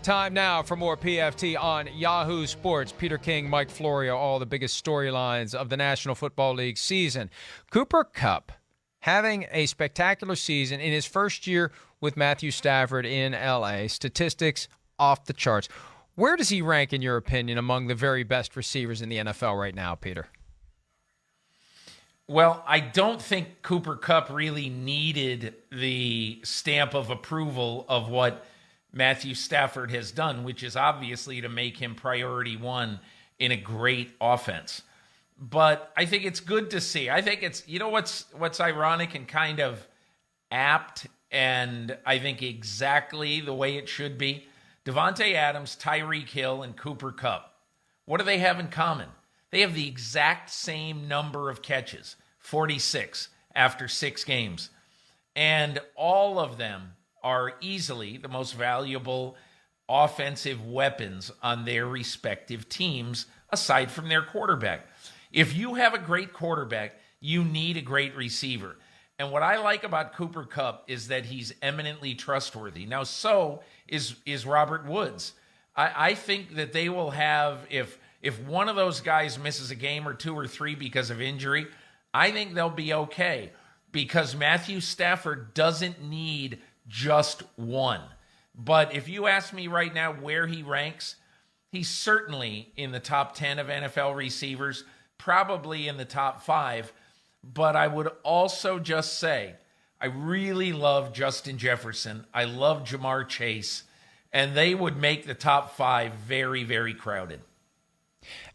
Time now for more PFT on Yahoo Sports. Peter King, Mike Florio, all the biggest storylines of the National Football League season. Cooper Kupp having a spectacular season in his first year with Matthew Stafford in L.A. Statistics off the charts. Where does he rank, in your opinion, among the very best receivers in the NFL right now, Peter? Well, I don't think Cooper Kupp really needed the stamp of approval of what Matthew Stafford has done, which is obviously to make him priority one in a great offense. But I think it's good to see. I think it's, you know what's ironic and kind of apt, and I think exactly the way it should be? Devontae Adams, Tyreek Hill, and Cooper Kupp. What do they have in common? They have the exact same number of catches, 46, after 6 games. And all of them are easily the most valuable offensive weapons on their respective teams, aside from their quarterback. If you have a great quarterback, you need a great receiver. And what I like about Cooper Kupp is that he's eminently trustworthy. Now, so is Robert Woods. I think that they will have, if one of those guys misses a game or 2 or 3 because of injury, I think they'll be okay, because Matthew Stafford doesn't need just one. But if you ask me right now where he ranks, he's certainly in the top 10 of NFL receivers, probably in the top 5. But I would also just say, I really love Justin Jefferson. I love Jamar Chase. And they would make the top 5 very, very crowded.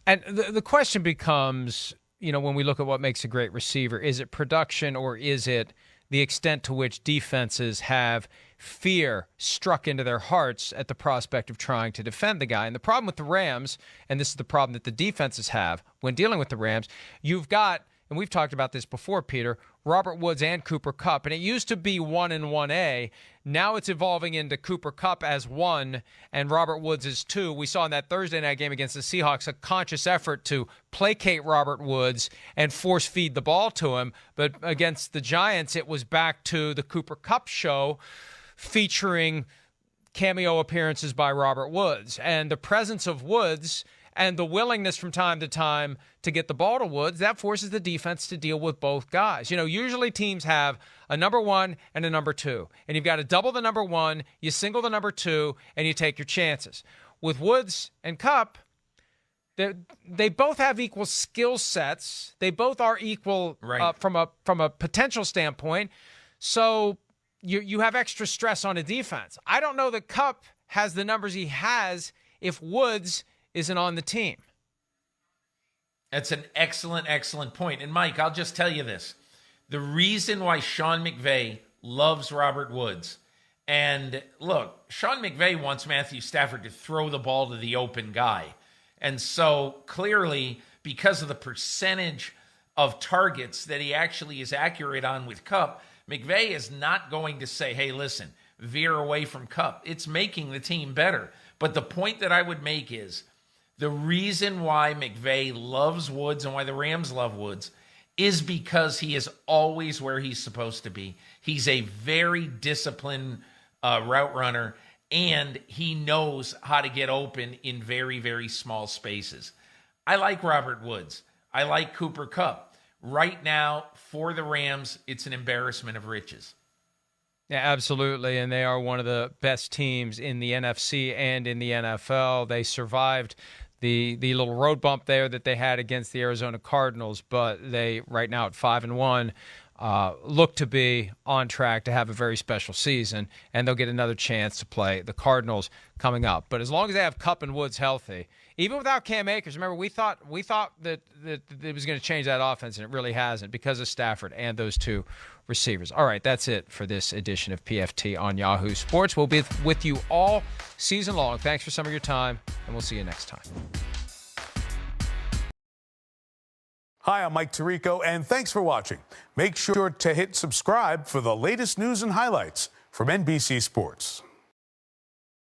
And the question becomes, you know, when we look at what makes a great receiver, is it production, or is it the extent to which defenses have fear struck into their hearts at the prospect of trying to defend the guy? And the problem with the Rams, and this is the problem that the defenses have when dealing with the Rams, you've got, and we've talked about this before, Peter, Robert Woods and Cooper Kupp. And it used to be 1 and 1A. Now it's evolving into Cooper Kupp as 1 and Robert Woods as 2. We saw in that Thursday night game against the Seahawks a conscious effort to placate Robert Woods and force feed the ball to him. But against the Giants, it was back to the Cooper Kupp show, featuring cameo appearances by Robert Woods. And the presence of Woods and the willingness from time to time to get the ball to Woods, that forces the defense to deal with both guys. You know, usually teams have a number 1 and a number 2. And you've got to double the number 1, you single the number 2, and you take your chances. With Woods and Kupp, they both have equal skill sets. They both are equal from a potential standpoint. So you have extra stress on a defense. I don't know that Kupp has the numbers he has if Woods isn't on the team. That's an excellent, excellent point. And Mike, I'll just tell you this. The reason why Sean McVay loves Robert Woods, and look, Sean McVay wants Matthew Stafford to throw the ball to the open guy. And so clearly, because of the percentage of targets that he actually is accurate on with Kupp, McVay is not going to say, hey, listen, veer away from Kupp. It's making the team better. But the point that I would make is, the reason why McVay loves Woods and why the Rams love Woods is because he is always where he's supposed to be. He's a very disciplined route runner, and he knows how to get open in very, very small spaces. I like Robert Woods. I like Cooper Kupp. Right now, for the Rams, it's an embarrassment of riches. Yeah, absolutely, and they are one of the best teams in the NFC and in the NFL. They survived the little road bump there that they had against the Arizona Cardinals, but they, right now at 5-1, look to be on track to have a very special season, and they'll get another chance to play the Cardinals coming up. But as long as they have Kupp and Woods healthy, even without Cam Akers, remember, we thought that it was going to change that offense, and it really hasn't because of Stafford and those 2 receivers. All right, that's it for this edition of PFT on Yahoo Sports. We'll be with you all season long. Thanks for some of your time, and we'll see you next time. Hi, I'm Mike Tirico, and thanks for watching. Make sure to hit subscribe for the latest news and highlights from NBC Sports.